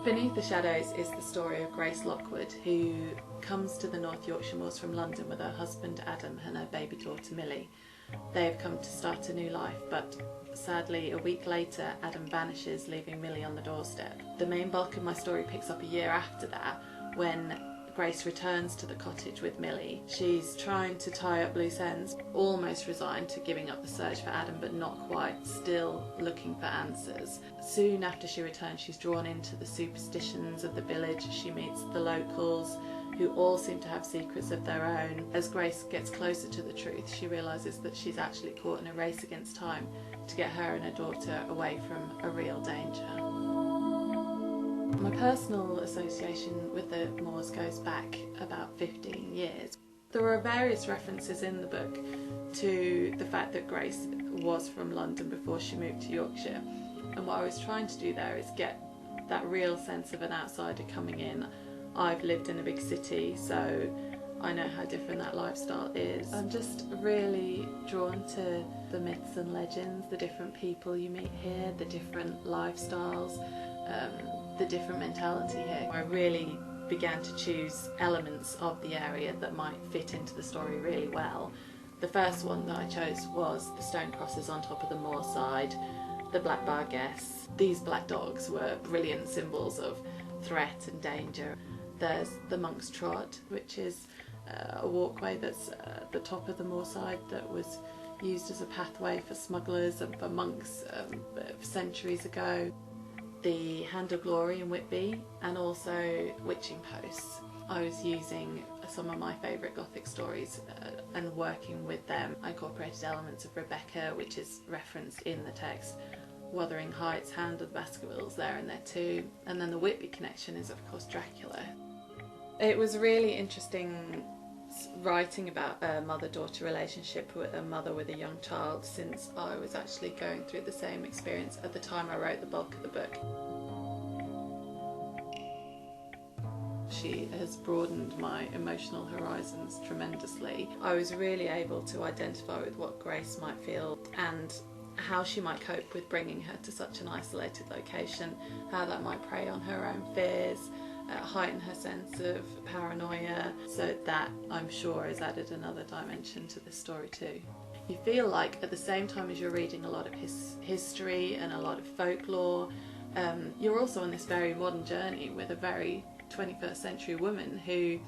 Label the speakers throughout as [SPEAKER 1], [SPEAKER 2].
[SPEAKER 1] Beneath the Shadows is the story of Grace Lockwood, who comes to the North Yorkshire moors from London with her husband Adam and her baby daughter Millie. They have come to start a new life, but sadly a week later Adam vanishes, leaving Millie on the doorstep. The main bulk of my story picks up a year after that, when Grace returns to the cottage with Millie. She's trying to tie up loose ends, almost resigned to giving up the search for Adam, but not quite, still looking for answers. Soon after she returns, she's drawn into the superstitions of the village. She meets the locals, who all seem to have secrets of their own. As Grace gets closer to the truth, she realises that she's actually caught in a race against time to get her and her daughter away from a real danger. My personal association with the moors goes back about 15 years. There are various references in the book to the fact that Grace was from London before she moved to Yorkshire, and what I was trying to do there is get that real sense of an outsider coming in. I've lived in a big city, so I know how different that lifestyle is. I'm just really drawn to the myths and legends, the different people you meet here, the different lifestyles, the different mentality here. I really began to choose elements of the area that might fit into the story really well. The first one that I chose was the stone crosses on top of the moorside, the black bar guests. These black dogs were brilliant symbols of threat and danger. There's the Monk's Trot, which is a walkway that's at the top of the moorside that was used as a pathway for smugglers and for monks centuries ago. The Hand of Glory in Whitby, and also witching posts. I was using some of my favourite Gothic stories and working with them. I incorporated elements of Rebecca, which is referenced in the text. Wuthering Heights, Hand of the Baskervilles there and there too. And then the Whitby connection is of course Dracula. It was really interesting writing about a mother-daughter relationship with a mother with a young child, since I was actually going through the same experience at the time I wrote the bulk of the book. She has broadened my emotional horizons tremendously. I was really able to identify with what Grace might feel and how she might cope with bringing her to such an isolated location, how that might prey on her own fears, heighten her sense of paranoia, so that, I'm sure, has added another dimension to the story too. You feel like at the same time as you're reading a lot of history and a lot of folklore, you're also on this very modern journey with a very 21st century woman who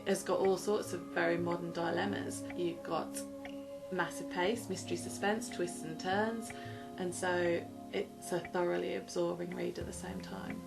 [SPEAKER 1] has got all sorts of very modern dilemmas. You've got massive pace, mystery, suspense, twists and turns, and so it's a thoroughly absorbing read at the same time.